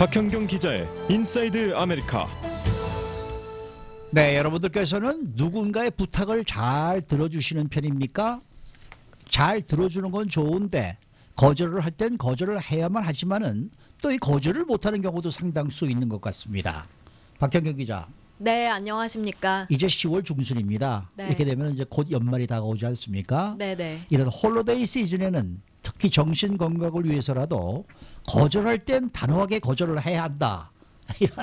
박현경 기자의 인사이드 아메리카. 네, 여러분들께서는 누군가의 부탁을 잘 들어주시는 편입니까? 잘 들어주는 건 좋은데 거절을 할 땐 거절을 해야만 하지만은 또 이 거절을 못하는 경우도 상당수 있는 것 같습니다. 박현경 기자. 네, 안녕하십니까. 이제 10월 중순입니다. 네. 이렇게 되면 이제 곧 연말이 다가오지 않습니까? 네네. 이런 홀로데이 시즌에는 특히 정신 건강을 위해서라도 거절할 땐 단호하게 거절을 해야 한다. 이런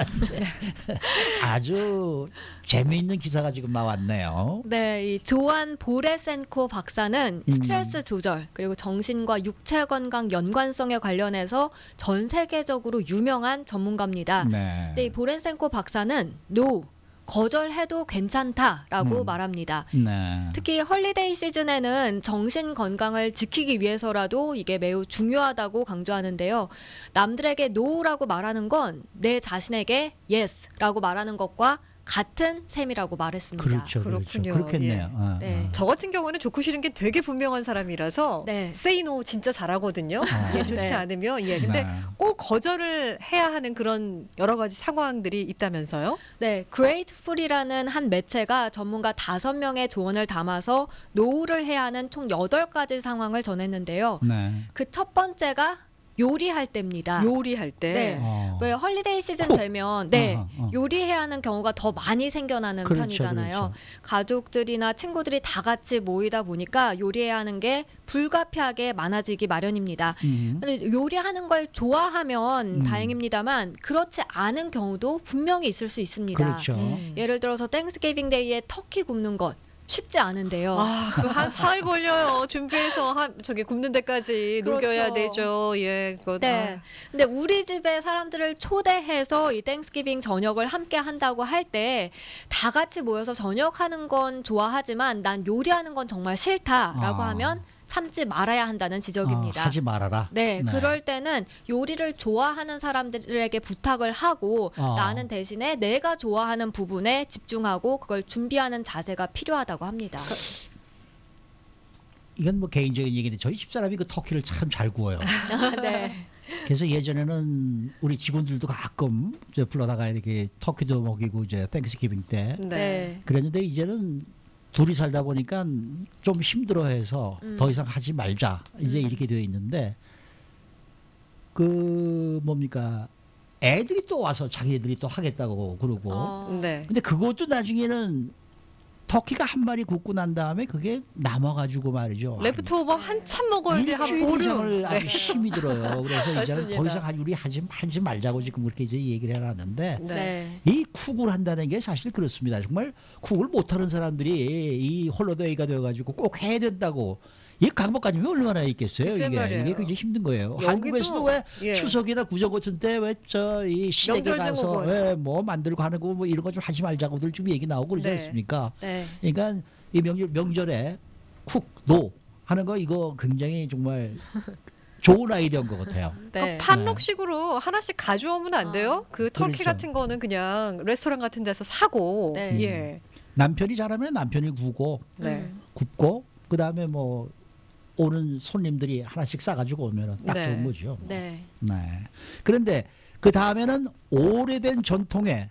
아주 재미있는 기사가 지금 나왔네요. 네, 이 조안 보레센코 박사는 스트레스 조절 그리고 정신과 육체 건강 연관성에 관련해서 전 세계적으로 유명한 전문가입니다. 네. 근데 이 보레센코 박사는 No, 거절해도 괜찮다라고 말합니다. 네. 특히 헐리데이 시즌에는 정신 건강을 지키기 위해서라도 이게 매우 중요하다고 강조하는데요. 남들에게 no라고 말하는 건 내 자신에게 yes라고 말하는 것과 같은 셈이라고 말했습니다. 그렇죠, 그렇군요. 그렇죠. 그렇겠네요. 예. 네. 저 같은 경우는 좋고 싫은 게 되게 분명한 사람이라서 네. say no 진짜 잘하거든요. 예, 좋지 네. 않으면 근데 네. 꼭 거절을 해야 하는 그런 여러 가지 상황들이 있다면서요? 네, Grateful이라는 한 매체가 전문가 5명의 조언을 담아서 노후를 해야 하는 총 8가지 상황을 전했는데요. 네. 그 첫 번째가 요리할 때입니다. 요리할 때. 네. 왜 헐리데이 시즌 쿡. 되면 요리해야 하는 경우가 더 많이 생겨나는 그렇죠, 편이잖아요. 그렇죠. 가족들이나 친구들이 다 같이 모이다 보니까 요리해야 하는 게 불가피하게 많아지기 마련입니다. 근데 요리하는 걸 좋아하면 다행입니다만 그렇지 않은 경우도 분명히 있을 수 있습니다. 그렇죠. 예를 들어서 땡스기빙 데이에 터키 굽는 것 쉽지 않은데요. 그거 한 사흘 걸려요. 준비해서 저기 굽는 데까지 그렇죠. 녹여야 되죠. 예, 그거 네. 근데 우리 집에 사람들을 초대해서 이 땡스기빙 저녁을 함께 한다고 할 때 다 같이 모여서 저녁하는 건 좋아하지만 난 요리하는 건 정말 싫다라고 하면 참지 말아야 한다는 지적입니다. 하지 말아라. 네, 그럴 때는 요리를 좋아하는 사람들에게 부탁을 하고 나는 대신에 내가 좋아하는 부분에 집중하고 그걸 준비하는 자세가 필요하다고 합니다. 이건 뭐 개인적인 얘기인데 저희 집사람이 그 터키를 참 잘 구워요. 네. 그래서 예전에는 우리 직원들도 가끔 이제 불러다가 이렇게 터키도 먹이고 이제 땡스기빙 때 네. 그랬는데 이제는 둘이 살다 보니까 좀 힘들어해서 더 이상 하지 말자 이제 이렇게 되어 있는데 그 뭡니까 애들이 또 와서 자기들이 또 하겠다고 그러고 네. 근데 그것도 나중에는 터키가 한 마리 굽고 난 다음에 그게 남아가지고 말이죠. 레프트오버 한참 먹어야 돼. 한 일주일 보름. 이상을 아주 힘이 들어요. 그래서 이제는 더 맞습니다. 이상 우리 하지 말자고 지금 그렇게 이제 얘기를 해놨는데 네. 이 쿡을 한다는 게 사실 그렇습니다. 정말 쿡을 못하는 사람들이 이 홀로데이가 되어가지고 꼭 해야 된다고 이 강박관념이 얼마나 있겠어요. 글쎄 말이에요. 이게 굉장히 힘든 거예요. 여기도, 한국에서도 왜 예. 추석이나 구정 같은 때 왜 저 이 시댁에 명절 가서 증후군. 왜 뭐 만들고 하는 거 뭐 이런 거 좀 하지 말자고들 지금 얘기 나오고 그러지 네. 않습니까? 네. 그러니까 이 명절에 쿡, 노 하는 거 이거 굉장히 정말 좋은 아이디어인 것 같아요. 네. 판록식으로 하나씩 가져오면 안 돼요? 그 터키 그렇죠. 같은 거는 그냥 레스토랑 같은 데서 사고. 네. 예. 남편이 잘하면 남편이 구고 네. 굽고 그 다음에 뭐 오는 손님들이 하나씩 싸가지고 오면 딱 네. 좋은 거죠. 네. 네. 그런데 그 다음에는 오래된 전통에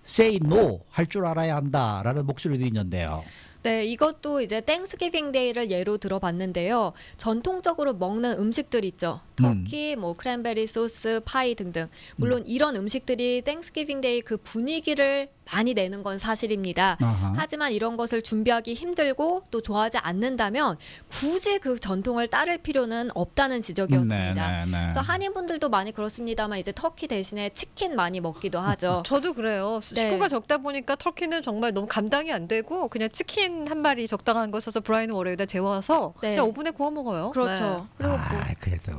say no 할 줄 알아야 한다라는 목소리도 있는데요. 네, 이것도 이제 땡스기빙 데이를 예로 들어봤는데요. 전통적으로 먹는 음식들 있죠. 터키, 뭐 크랜베리 소스, 파이 등등. 물론 이런 음식들이 땡스기빙 데이 그 분위기를 많이 내는 건 사실입니다. 아하. 하지만 이런 것을 준비하기 힘들고 또 좋아하지 않는다면 굳이 그 전통을 따를 필요는 없다는 지적이었습니다. 그래서 한인분들도 많이 그렇습니다만 이제 터키 대신에 치킨 많이 먹기도 하죠. 저도 그래요. 네. 식구가 적다 보니까 터키는 정말 너무 감당이 안 되고 그냥 치킨 한 마리 적당한 거 써서 브라이언 워레에다 재워서 네. 그냥 오븐에 구워 먹어요. 그렇죠. 그리고 뭐 아, 그래도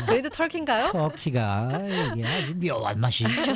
네. 레드 터키인가요? 터키가 이게 아주 묘한 맛이 있죠.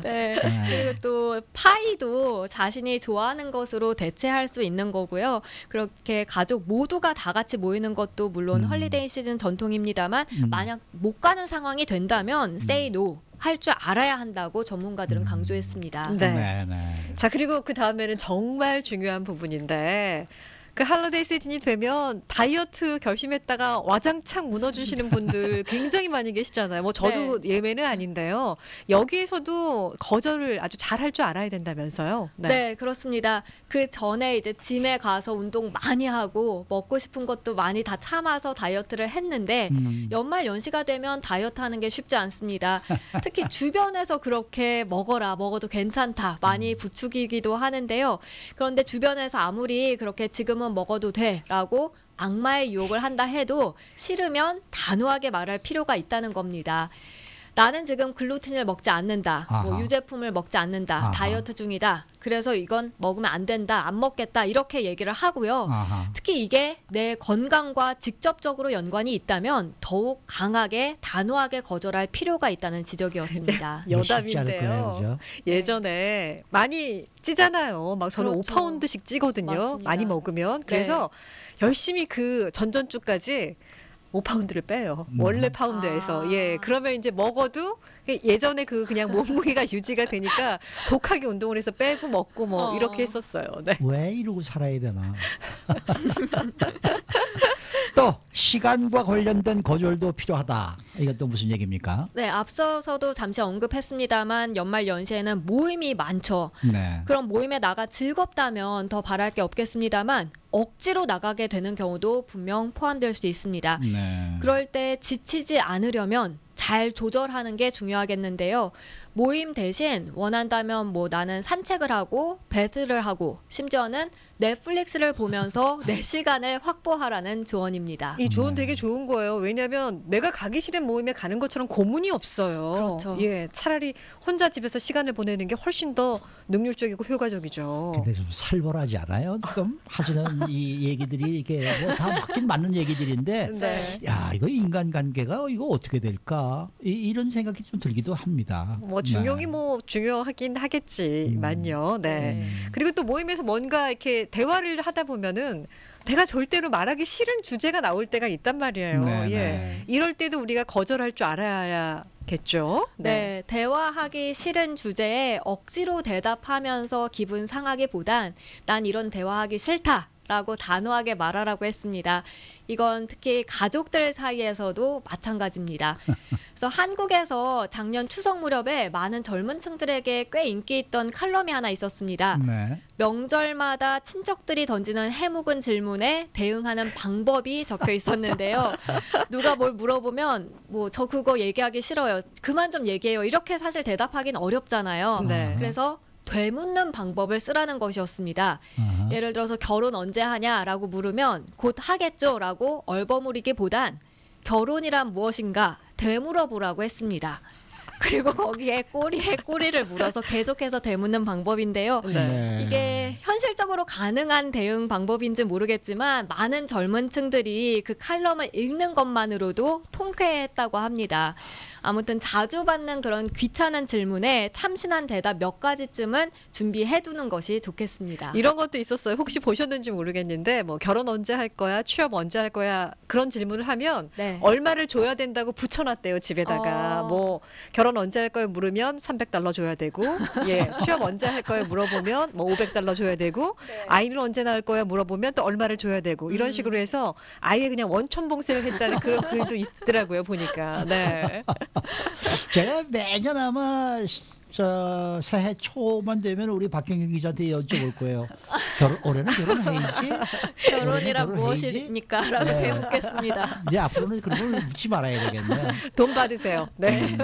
네. 네. 그리고 또 파이도 자신이 좋아하는 것으로 대체할 수 있는 거고요. 그렇게 가족 모두가 다 같이 모이는 것도 물론 헐리데이 시즌 전통입니다만 만약 못 가는 상황이 된다면 say no 할 줄 알아야 한다고 전문가들은 강조했습니다. 네. 네, 네. 자, 그리고 그 다음에는 정말 중요한 부분인데 그 할러데이 시즌이 되면 다이어트 결심했다가 와장창 무너지시는 분들 굉장히 많이 계시잖아요. 뭐 저도 예외는 아닌데요. 여기에서도 거절을 아주 잘 할 줄 알아야 된다면서요. 네, 그렇습니다. 그 전에 이제 짐에 가서 운동 많이 하고 먹고 싶은 것도 많이 다 참아서 다이어트를 했는데 연말 연시가 되면 다이어트 하는 게 쉽지 않습니다. 특히 주변에서 그렇게 먹어도 괜찮다 많이 부추기기도 하는데요. 그런데 주변에서 아무리 그렇게 지금은 먹어도 돼라고 악마의 유혹을 한다 해도 싫으면 단호하게 말할 필요가 있다는 겁니다. 나는 지금 글루텐을 먹지 않는다. 뭐 유제품을 먹지 않는다. 아하. 다이어트 중이다. 그래서 이건 먹으면 안 된다. 안 먹겠다. 이렇게 얘기를 하고요. 아하. 특히 이게 내 건강과 직접적으로 연관이 있다면 더욱 강하게 단호하게 거절할 필요가 있다는 지적이었습니다. 이거 쉽지 않을 거예요, 여담인데요. 그죠? 예전에 많이 찌잖아요. 막 저는 그렇죠. 5파운드씩 찌거든요. 맞습니다. 많이 먹으면. 그래서 열심히 그 전전주까지 5파운드를 빼요. 원래 파운드에서. 아. 예. 그러면 이제 먹어도 예전에 그 그냥 몸무게가 유지가 되니까 독하게 운동을 해서 빼고 먹고 뭐 이렇게 했었어요. 네. 왜 이러고 살아야 되나? 또 시간과 관련된 거절도 필요하다. 이것도 무슨 얘기입니까? 네, 앞서서도 잠시 언급했습니다만 연말 연시에는 모임이 많죠. 네. 그럼 모임에 나가 즐겁다면 더 바랄 게 없겠습니다만 억지로 나가게 되는 경우도 분명 포함될 수 있습니다. 네. 그럴 때 지치지 않으려면 잘 조절하는 게 중요하겠는데요. 모임 대신 원한다면 뭐 나는 산책을 하고 배드를 하고 심지어는 넷플릭스를 보면서 내 시간을 확보하라는 조언입니다. 이 조언 되게 좋은 거예요. 왜냐하면 내가 가기 싫은 모임에 가는 것처럼 고문이 없어요. 그렇죠. 예, 차라리 혼자 집에서 시간을 보내는 게 훨씬 더 능률적이고 효과적이죠. 근데 좀 살벌하지 않아요? 지금 하시는 이 얘기들이 이게 뭐 다 맞긴 맞는 얘기들인데 네. 야 이거 인간관계가 이거 어떻게 될까 이런 생각이 좀 들기도 합니다. 뭐 중용이 뭐 중요하긴 하겠지만요. 네. 그리고 또 모임에서 뭔가 이렇게 대화를 하다 보면은 내가 절대로 말하기 싫은 주제가 나올 때가 있단 말이에요. 네, 예. 네. 이럴 때도 우리가 거절할 줄 알아야겠죠. 네, 대화하기 싫은 주제에 억지로 대답하면서 기분 상하기보단 난 이런 대화하기 싫다라고 단호하게 말하라고 했습니다. 이건 특히 가족들 사이에서도 마찬가지입니다. 그래서 한국에서 작년 추석 무렵에 많은 젊은 층들에게 꽤 인기 있던 칼럼이 하나 있었습니다. 네. 명절마다 친척들이 던지는 해묵은 질문에 대응하는 방법이 적혀 있었는데요. 누가 뭘 물어보면 뭐 저 그거 얘기하기 싫어요. 그만 좀 얘기해요. 이렇게 사실 대답하기는 어렵잖아요. 네. 그래서 되묻는 방법을 쓰라는 것이었습니다. 아하. 예를 들어서 결혼 언제 하냐라고 물으면 곧 하겠죠라고 얼버무리기보단 결혼이란 무엇인가 되물어보라고 했습니다. 그리고 거기에 꼬리에 꼬리를 물어서 계속해서 되묻는 방법인데요. 네. 이게 현실적으로 가능한 대응 방법인지 모르겠지만 많은 젊은 층들이 그 칼럼을 읽는 것만으로도 통쾌했다고 합니다. 아무튼 자주 받는 그런 귀찮은 질문에 참신한 대답 몇 가지쯤은 준비해두는 것이 좋겠습니다. 이런 것도 있었어요. 혹시 보셨는지 모르겠는데 뭐 결혼 언제 할 거야, 취업 언제 할 거야 그런 질문을 하면 네. 얼마를 줘야 된다고 붙여놨대요 집에다가. 뭐 결혼 언제 할 거야 물으면 $300 줘야 되고, 예 취업 언제 할 거야 물어보면 뭐 $500 줘야 되고, 아이를 언제 낳을 거야 물어보면 또 얼마를 줘야 되고 이런 식으로 해서 아예 그냥 원천봉쇄를 했다는 그런 글도 있더라고요 보니까. 네. 제가 매년 아마 저 새해 초만 되면 우리 박경영 기자한테 여쭤볼 거예요. 올해는 결혼해야지. 결혼이란 올해는 무엇입니까? 라고 네. 되묻겠습니다. 이제 앞으로는 그런 걸 묻지 말아야 되겠네요. 돈 받으세요. 네.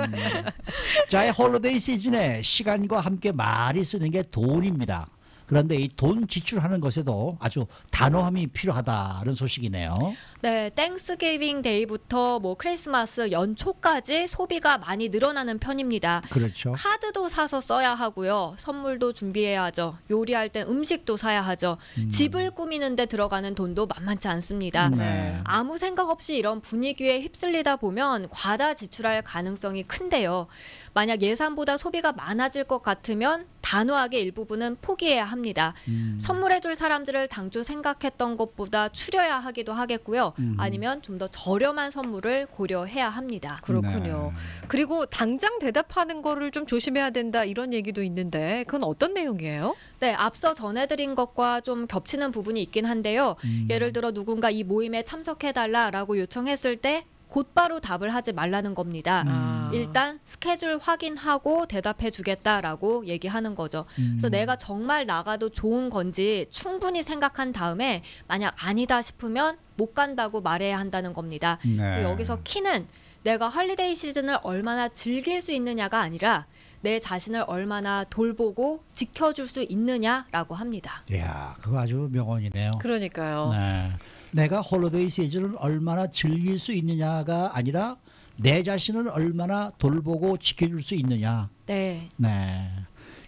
자, 이 홀리데이 시즌에 시간과 함께 많이 쓰는 게 돈입니다. 그런데 이 돈 지출하는 것에도 아주 단호함이 필요하다는 소식이네요. 네, 땡스기빙 데이부터 뭐 크리스마스 연초까지 소비가 많이 늘어나는 편입니다. 그렇죠. 카드도 사서 써야 하고요. 선물도 준비해야 하죠. 요리할 땐 음식도 사야 하죠. 집을 꾸미는데 들어가는 돈도 만만치 않습니다. 네. 아무 생각 없이 이런 분위기에 휩쓸리다 보면 과다 지출할 가능성이 큰데요. 만약 예산보다 소비가 많아질 것 같으면 단호하게 일부분은 포기해야 합니다. 선물해줄 사람들을 당초 생각했던 것보다 추려야 하기도 하겠고요. 아니면 좀 더 저렴한 선물을 고려해야 합니다. 그렇군요. 네. 그리고 당장 대답하는 거를 좀 조심해야 된다 이런 얘기도 있는데 그건 어떤 내용이에요? 네, 앞서 전해드린 것과 좀 겹치는 부분이 있긴 한데요. 예를 들어 누군가 이 모임에 참석해달라라고 요청했을 때 곧바로 답을 하지 말라는 겁니다. 일단 스케줄 확인하고 대답해 주겠다라고 얘기하는 거죠. 그래서 내가 정말 나가도 좋은 건지 충분히 생각한 다음에 만약 아니다 싶으면 못 간다고 말해야 한다는 겁니다. 네. 여기서 키는 내가 홀리데이 시즌을 얼마나 즐길 수 있느냐가 아니라 내 자신을 얼마나 돌보고 지켜줄 수 있느냐라고 합니다. 이야, 그거 아주 명언이네요. 그러니까요. 네. 내가 홀리데이 시즌을 얼마나 즐길 수 있느냐가 아니라 내 자신을 얼마나 돌보고 지켜줄 수 있느냐. 네. 네.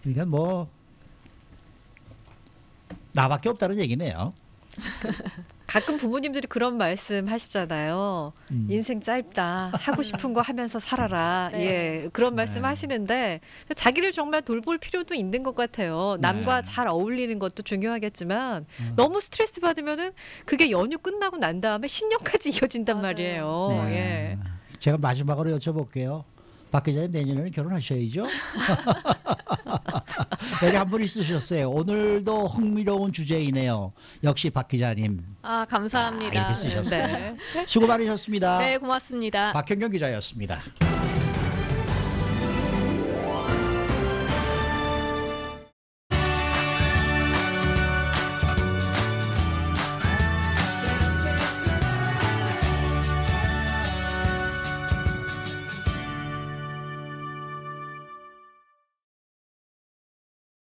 그러니까 뭐 나밖에 없다는 얘기네요. 가끔 부모님들이 그런 말씀 하시잖아요. 인생 짧다. 하고 싶은 거 하면서 살아라. 네. 예, 그런 말씀 네. 하시는데 자기를 정말 돌볼 필요도 있는 것 같아요. 남과 네. 잘 어울리는 것도 중요하겠지만 너무 스트레스 받으면은 그게 연휴 끝나고 난 다음에 신년까지 이어진단 맞아요. 말이에요. 네. 예. 제가 마지막으로 여쭤볼게요. 박 기자님 내년에는 결혼하셔야죠. 여기 한 분 있으셨어요. 오늘도 흥미로운 주제이네요. 역시 박 기자님. 아, 감사합니다. 이렇게 쓰셨어요. 네. 수고 많으셨습니다. 네, 고맙습니다. 박현경 기자였습니다.